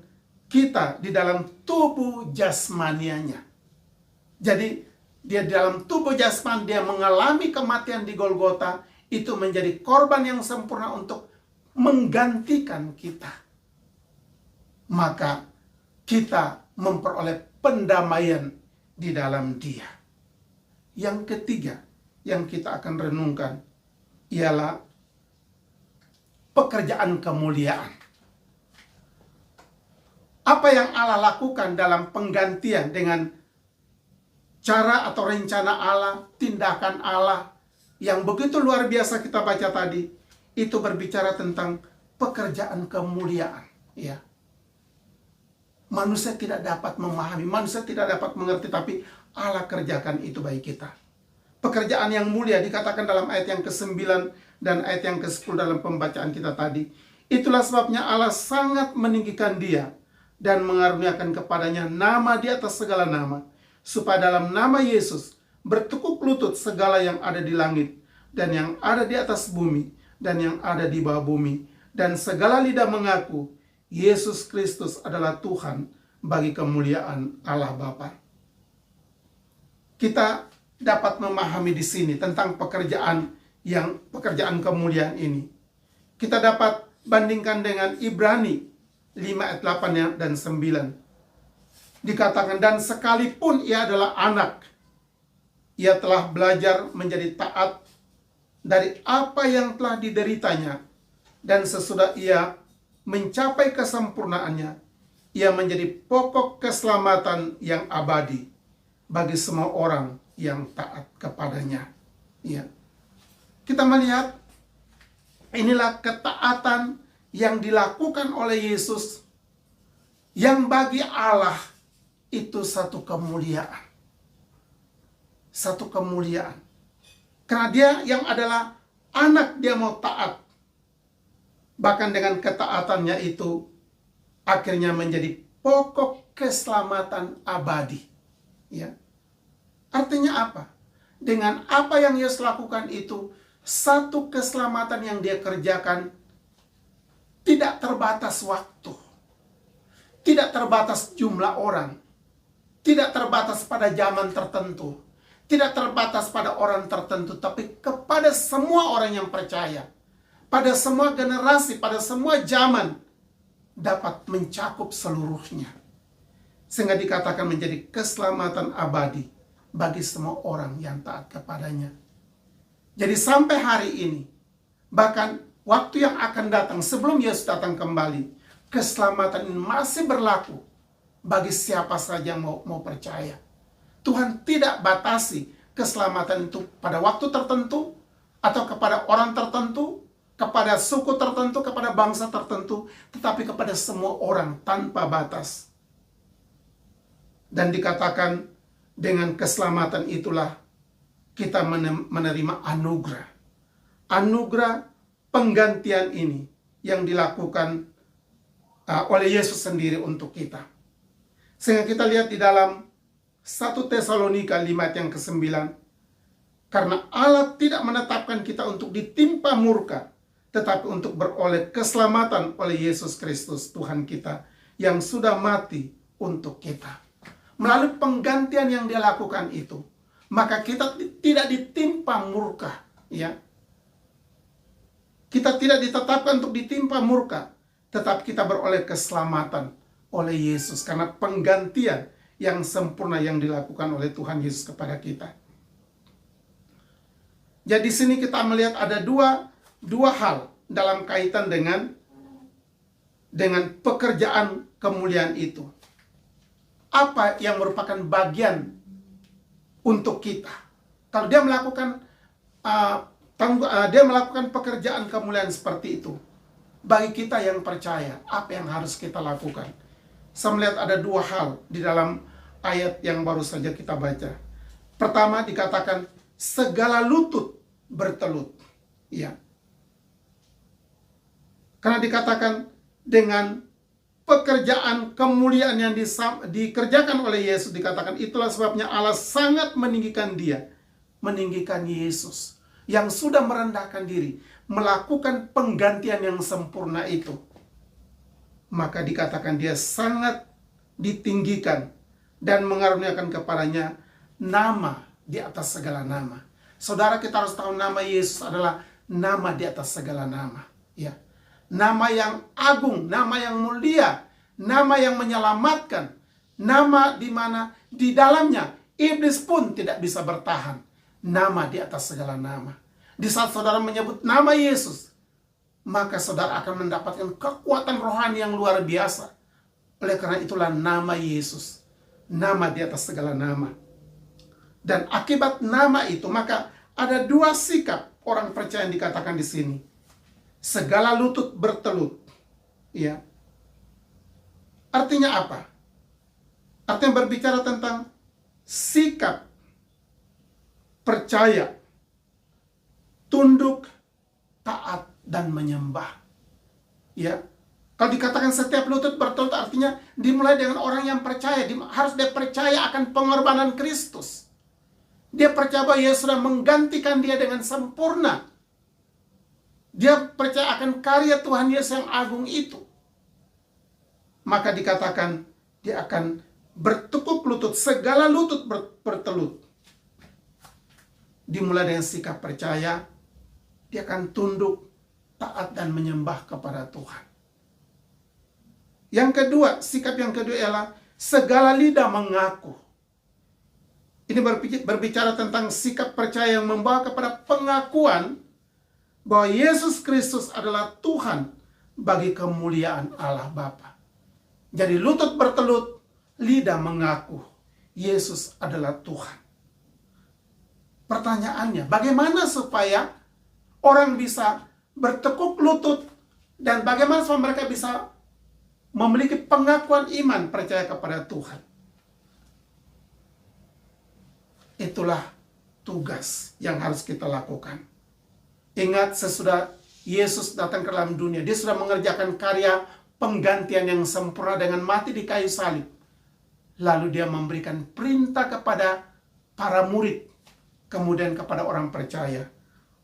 kita di dalam tubuh jasmanianya. Jadi dia dalam tubuh jasmani, dia mengalami kematian di Golgota, itu menjadi korban yang sempurna untuk menggantikan kita. Maka kita memperoleh pendamaian di dalam dia. Yang ketiga yang kita akan renungkan ialah pekerjaan kemuliaan. Apa yang Allah lakukan dalam penggantian dengan cara atau rencana Allah, tindakan Allah yang begitu luar biasa kita baca tadi, itu berbicara tentang pekerjaan kemuliaan, ya. Manusia tidak dapat memahami, manusia tidak dapat mengerti, tapi Allah kerjakan itu bagi kita. Pekerjaan yang mulia dikatakan dalam ayat yang ke-9 dan ayat yang ke-10 dalam pembacaan kita tadi. Itulah sebabnya Allah sangat meninggikan dia dan mengaruniakan kepadanya nama di atas segala nama, supaya dalam nama Yesus bertekuk lutut segala yang ada di langit dan yang ada di atas bumi dan yang ada di bawah bumi, dan segala lidah mengaku Yesus Kristus adalah Tuhan, bagi kemuliaan Allah Bapa. Kita dapat memahami di sini tentang pekerjaan kemuliaan ini. Kita dapat bandingkan dengan Ibrani 5 ayat 8 dan 9. dikatakan, dan sekalipun ia adalah anak, ia telah belajar menjadi taat dari apa yang telah dideritanya, dan sesudah ia mencapai kesempurnaannya, ia menjadi pokok keselamatan yang abadi bagi semua orang yang taat kepadanya. Ya. Kita melihat inilah ketaatan yang dilakukan oleh Yesus, yang bagi Allah itu satu kemuliaan. Satu kemuliaan. Karena dia yang adalah anak, dia mau taat. Bahkan dengan ketaatannya itu akhirnya menjadi pokok keselamatan abadi. Ya. Artinya apa? Dengan apa yang Yesus lakukan itu, satu keselamatan yang dia kerjakan tidak terbatas waktu, tidak terbatas jumlah orang, tidak terbatas pada zaman tertentu, tidak terbatas pada orang tertentu, tapi kepada semua orang yang percaya, pada semua generasi, pada semua zaman, dapat mencakup seluruhnya. Sehingga dikatakan menjadi keselamatan abadi bagi semua orang yang taat kepadanya. Jadi sampai hari ini, bahkan waktu yang akan datang sebelum Yesus datang kembali, keselamatan ini masih berlaku bagi siapa saja yang mau percaya. Tuhan tidak batasi keselamatan itu pada waktu tertentu, atau kepada orang tertentu, kepada suku tertentu, kepada bangsa tertentu, tetapi kepada semua orang tanpa batas. Dan dikatakan dengan keselamatan itulah kita menerima anugerah. Anugerah penggantian ini yang dilakukan oleh Yesus sendiri untuk kita. Sehingga kita lihat di dalam 1 Tesalonika 5 ayat yang ke-9. Karena Allah tidak menetapkan kita untuk ditimpa murka, tetapi untuk beroleh keselamatan oleh Yesus Kristus Tuhan kita, yang sudah mati untuk kita. Melalui penggantian yang dia lakukan itu, maka kita tidak ditimpa murka. Ya. Kita tidak ditetapkan untuk ditimpa murka, tetapi kita beroleh keselamatan oleh Yesus. Karena penggantian yang sempurna yang dilakukan oleh Tuhan Yesus kepada kita. Jadi di sini kita melihat ada dua hal dalam kaitan dengan pekerjaan kemuliaan itu. Apa yang merupakan bagian untuk kita? Kalau dia melakukan pekerjaan kemuliaan seperti itu, bagi kita yang percaya, apa yang harus kita lakukan? Saya melihat ada dua hal di dalam ayat yang baru saja kita baca. Pertama dikatakan segala lutut bertelut. Ya. Karena dikatakan dengan pekerjaan kemuliaan yang dikerjakan oleh Yesus, dikatakan itulah sebabnya Allah sangat meninggikan dia, meninggikan Yesus yang sudah merendahkan diri, melakukan penggantian yang sempurna itu. Maka dikatakan dia sangat ditinggikan dan mengaruniakan kepadanya nama di atas segala nama. Saudara, kita harus tahu nama Yesus adalah nama di atas segala nama. Ya. Nama yang agung, nama yang mulia, nama yang menyelamatkan, nama di mana di dalamnya iblis pun tidak bisa bertahan. Nama di atas segala nama. Di saat saudara menyebut nama Yesus, maka saudara akan mendapatkan kekuatan rohani yang luar biasa. Oleh karena itulah nama Yesus, nama di atas segala nama. Dan akibat nama itu, maka ada dua sikap orang percaya yang dikatakan di sini. Segala lutut bertelut. Ya. Artinya apa? Artinya berbicara tentang sikap percaya, tunduk, taat, dan menyembah. Ya. Kalau dikatakan setiap lutut bertelut, artinya dimulai dengan orang yang percaya. Harus dia percaya akan pengorbanan Kristus. Dia percaya bahwa Yesus sudah menggantikan dia dengan sempurna. Dia percaya akan karya Tuhan Yesus yang agung itu. Maka dikatakan dia akan bertekuk lutut, segala lutut bertelut. Dimulai dengan sikap percaya, dia akan tunduk, taat, dan menyembah kepada Tuhan. Yang kedua, sikap yang kedua ialah segala lidah mengaku. Ini berbicara tentang sikap percaya yang membawa kepada pengakuan bahwa Yesus Kristus adalah Tuhan bagi kemuliaan Allah Bapa. Jadi lutut bertelut, lidah mengaku Yesus adalah Tuhan. Pertanyaannya, bagaimana supaya orang bisa bertekuk lutut dan bagaimana supaya mereka bisa memiliki pengakuan iman percaya kepada Tuhan? Itulah tugas yang harus kita lakukan. Ingat, sesudah Yesus datang ke dalam dunia, dia sudah mengerjakan karya penggantian yang sempurna dengan mati di kayu salib. Lalu dia memberikan perintah kepada para murid, kemudian kepada orang percaya,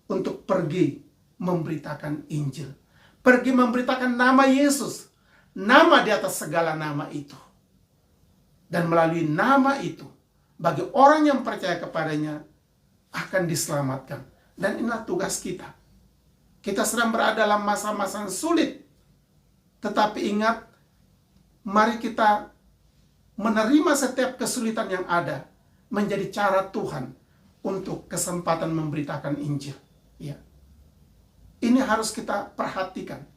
untuk pergi memberitakan Injil. Pergi memberitakan nama Yesus, nama di atas segala nama itu. Dan melalui nama itu, bagi orang yang percaya kepadanya, akan diselamatkan. Dan inilah tugas kita. Kita sedang berada dalam masa-masa sulit. Tetapi ingat, mari kita menerima setiap kesulitan yang ada menjadi cara Tuhan untuk kesempatan memberitakan Injil. Ya. Ini harus kita perhatikan.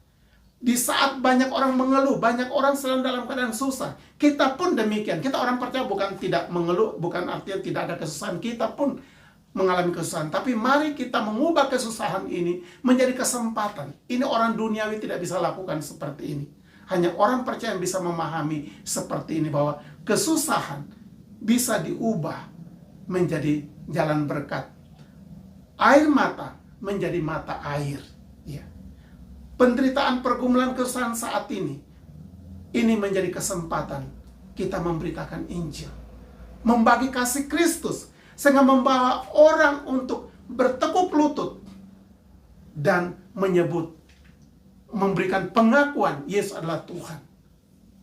Di saat banyak orang mengeluh, banyak orang sedang dalam keadaan susah, kita pun demikian. Kita orang percaya bukan tidak mengeluh, bukan artinya tidak ada kesusahan. Kita pun mengalami kesusahan. Tapi mari kita mengubah kesusahan ini menjadi kesempatan. Ini orang duniawi tidak bisa lakukan seperti ini. Hanya orang percaya yang bisa memahami seperti ini, bahwa kesusahan bisa diubah menjadi jalan berkat. Air mata menjadi mata air. Ya. Penderitaan, pergumulan, kesusahan saat ini menjadi kesempatan kita memberitakan Injil, membagi kasih Kristus, sehingga membawa orang untuk bertekuk lutut dan menyebut, memberikan pengakuan Yesus adalah Tuhan,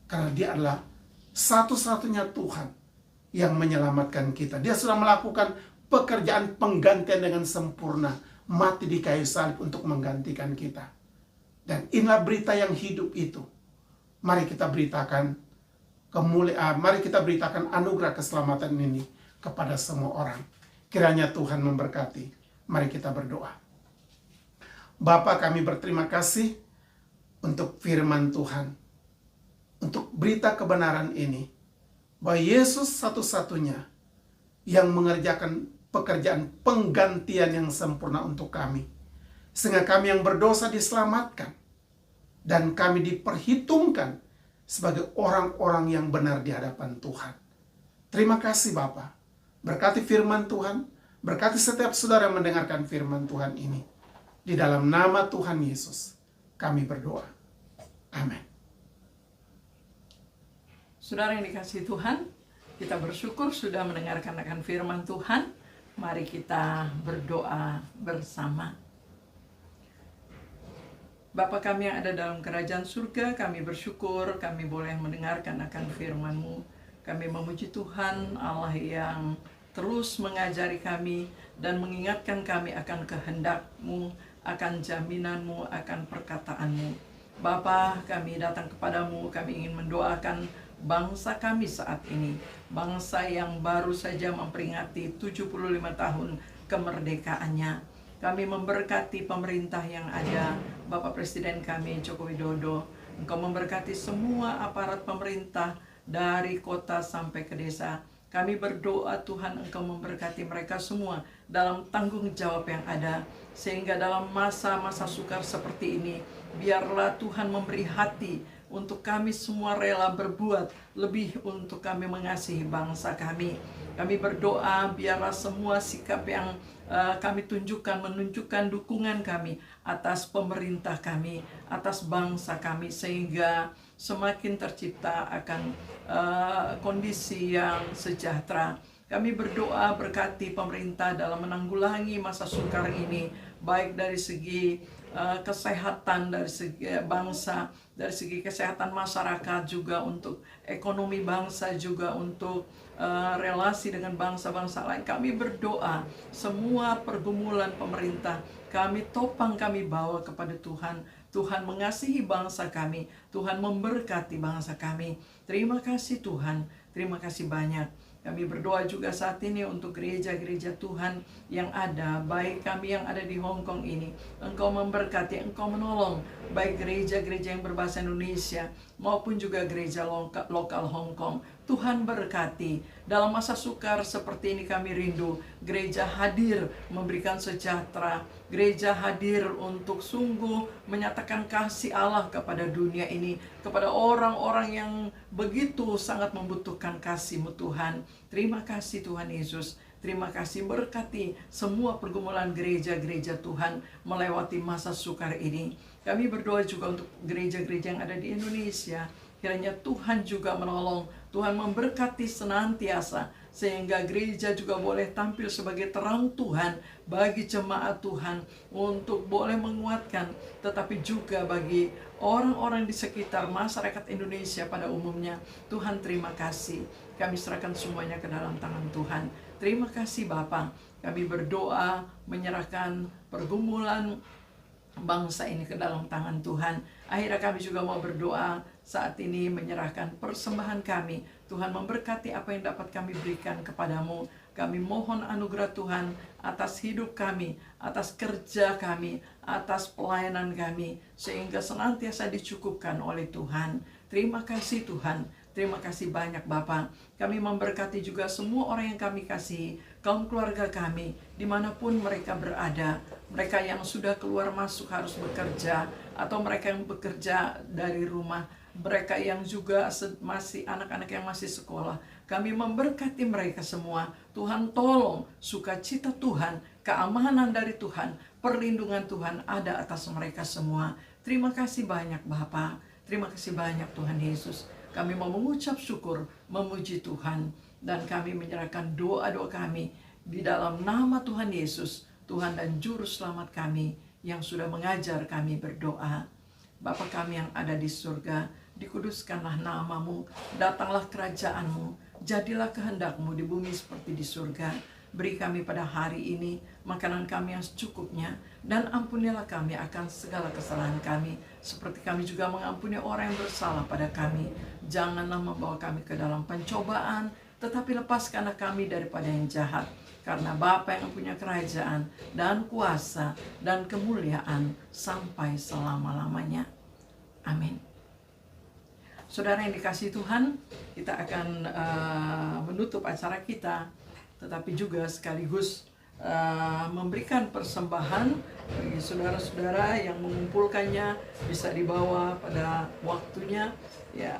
karena dia adalah satu-satunya Tuhan yang menyelamatkan kita. Dia sudah melakukan pekerjaan penggantian dengan sempurna, mati di kayu salib untuk menggantikan kita. Dan inilah berita yang hidup itu. Mari kita beritakan kemuliaan, mari kita beritakan anugerah keselamatan ini kepada semua orang. Kiranya Tuhan memberkati. Mari kita berdoa. Bapa, kami berterima kasih untuk firman Tuhan, untuk berita kebenaran ini, bahwa Yesus satu-satunya yang mengerjakan pekerjaan penggantian yang sempurna untuk kami, sehingga kami yang berdosa diselamatkan, dan kami diperhitungkan sebagai orang-orang yang benar di hadapan Tuhan. Terima kasih Bapa. Berkati firman Tuhan, berkati setiap saudara yang mendengarkan firman Tuhan ini. Di dalam nama Tuhan Yesus, kami berdoa. Amin. Saudara yang dikasihi Tuhan, kita bersyukur sudah mendengarkan akan firman Tuhan. Mari kita berdoa bersama. Bapa kami yang ada dalam kerajaan surga, kami bersyukur kami boleh mendengarkan akan firman-Mu. Kami memuji Tuhan Allah yang terus mengajari kami dan mengingatkan kami akan kehendak-Mu, akan jaminan-Mu, akan perkataan-Mu. Bapa, kami datang kepadamu, kami ingin mendoakan bangsa kami saat ini. Bangsa yang baru saja memperingati 75 tahun kemerdekaannya. Kami memberkati pemerintah yang ada, Bapak Presiden kami Joko Widodo. Engkau memberkati semua aparat pemerintah dari kota sampai ke desa. Kami berdoa Tuhan Engkau memberkati mereka semua dalam tanggung jawab yang ada. Sehingga dalam masa-masa sukar seperti ini, biarlah Tuhan memberi hati untuk kami semua rela berbuat lebih untuk kami mengasihi bangsa kami. Kami berdoa biarlah semua sikap yang kami tunjukkan, menunjukkan dukungan kami atas pemerintah kami, atas bangsa kami, sehingga semakin tercipta akan kondisi yang sejahtera. Kami berdoa berkati pemerintah dalam menanggulangi masa sukar ini, baik dari segi kesehatan, dari segi bangsa, dari segi kesehatan masyarakat, juga untuk ekonomi bangsa, juga untuk relasi dengan bangsa-bangsa lain. Kami berdoa semua pergumulan pemerintah kami topang, kami bawa kepada Tuhan. Tuhan mengasihi bangsa kami, Tuhan memberkati bangsa kami. Terima kasih Tuhan, terima kasih banyak. Kami berdoa juga saat ini untuk gereja-gereja Tuhan yang ada, baik kami yang ada di Hong Kong ini. Engkau memberkati, Engkau menolong, baik gereja-gereja yang berbahasa Indonesia maupun juga gereja lokal Hong Kong. Tuhan berkati. Dalam masa sukar seperti ini kami rindu gereja hadir memberikan sejahtera, gereja hadir untuk sungguh menyatakan kasih Allah kepada dunia ini, kepada orang-orang yang begitu sangat membutuhkan kasih-Mu Tuhan. Terima kasih Tuhan Yesus. Terima kasih, berkati semua pergumulan gereja-gereja Tuhan melewati masa sukar ini. Kami berdoa juga untuk gereja-gereja yang ada di Indonesia. Kiranya Tuhan juga menolong, Tuhan memberkati senantiasa, sehingga gereja juga boleh tampil sebagai terang Tuhan bagi jemaat Tuhan untuk boleh menguatkan, tetapi juga bagi orang-orang di sekitar masyarakat Indonesia pada umumnya. Tuhan terima kasih, kami serahkan semuanya ke dalam tangan Tuhan. Terima kasih Bapa, kami berdoa menyerahkan pergumulan bangsa ini ke dalam tangan Tuhan. Akhirnya kami juga mau berdoa saat ini menyerahkan persembahan kami. Tuhan memberkati apa yang dapat kami berikan kepadamu. Kami mohon anugerah Tuhan atas hidup kami, atas kerja kami, atas pelayanan kami, sehingga senantiasa dicukupkan oleh Tuhan. Terima kasih Tuhan. Terima kasih banyak Bapa. Kami memberkati juga semua orang yang kami kasihi, kaum keluarga kami, dimanapun mereka berada. Mereka yang sudah keluar masuk harus bekerja, atau mereka yang bekerja dari rumah, mereka yang juga masih anak-anak yang masih sekolah. Kami memberkati mereka semua. Tuhan tolong, sukacita Tuhan, keamanan dari Tuhan, perlindungan Tuhan ada atas mereka semua. Terima kasih banyak Bapa. Terima kasih banyak Tuhan Yesus. Kami mau mengucap syukur, memuji Tuhan, dan kami menyerahkan doa-doa kami di dalam nama Tuhan Yesus, Tuhan dan Juru Selamat kami yang sudah mengajar kami berdoa. Bapa kami yang ada di surga, dikuduskanlah nama-Mu, datanglah kerajaan-Mu, jadilah kehendak-Mu di bumi seperti di surga. Beri kami pada hari ini makanan kami yang secukupnya, dan ampunilah kami akan segala kesalahan kami, seperti kami juga mengampuni orang yang bersalah pada kami. Janganlah membawa kami ke dalam pencobaan, tetapi lepaskanlah kami daripada yang jahat. Karena Bapa yang punya kerajaan dan kuasa dan kemuliaan sampai selama-lamanya. Amin. Saudara yang dikasihi Tuhan, kita akan menutup acara kita, tetapi juga sekaligus memberikan persembahan bagi saudara-saudara yang mengumpulkannya, bisa dibawa pada waktunya ya,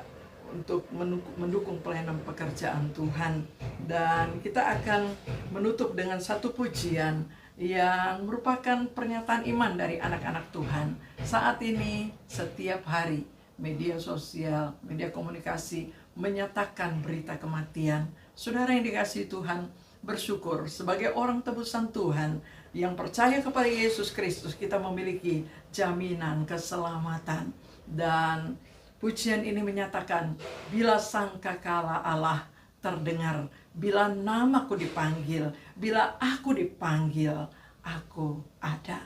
untuk mendukung pelayanan pekerjaan Tuhan. Dan kita akan menutup dengan satu pujian yang merupakan pernyataan iman dari anak-anak Tuhan. Saat ini setiap hari media sosial, media komunikasi menyatakan berita kematian. Saudara yang dikasihi Tuhan, bersyukur sebagai orang tebusan Tuhan yang percaya kepada Yesus Kristus, kita memiliki jaminan keselamatan. Dan pujian ini menyatakan, bila sangkakala Allah terdengar, bila namaku dipanggil, bila aku dipanggil, aku ada.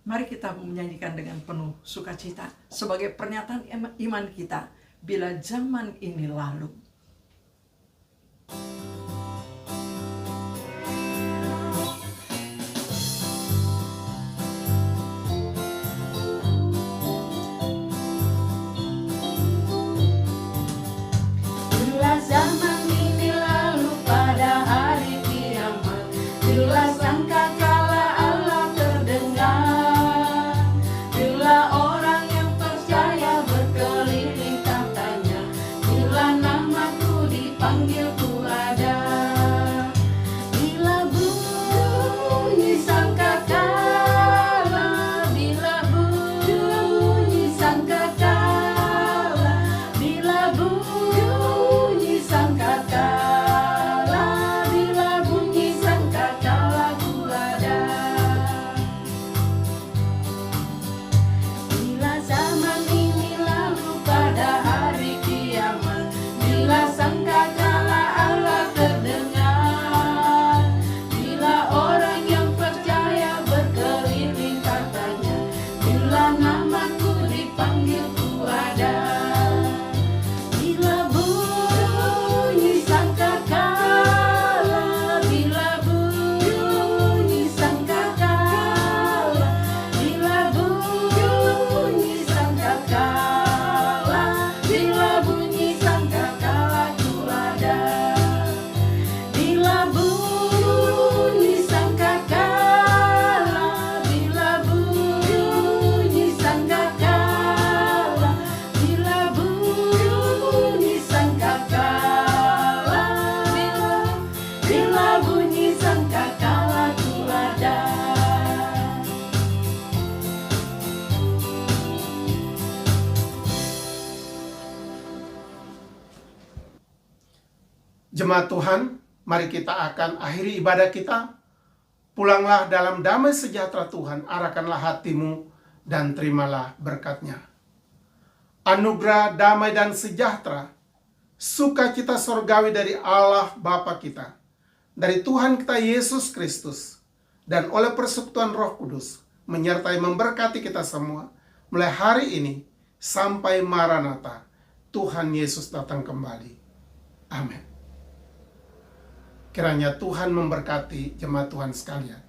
Mari kita menyanyikan dengan penuh sukacita sebagai pernyataan iman kita bila zaman ini lalu. Zaman ini lalu pada hari kiamat, bila sangkakala Allah terdengar, bila orang yang percaya berkeliling katanya, bila nama Jemaat Tuhan, mari kita akan akhiri ibadah kita. Pulanglah dalam damai sejahtera Tuhan, arahkanlah hatimu dan terimalah berkat-Nya. Anugerah, damai, dan sejahtera, sukacita sorgawi dari Allah Bapa kita, dari Tuhan kita Yesus Kristus, dan oleh persekutuan Roh Kudus, menyertai memberkati kita semua, mulai hari ini sampai Maranatha, Tuhan Yesus datang kembali. Amin. Kiranya Tuhan memberkati jemaat Tuhan sekalian.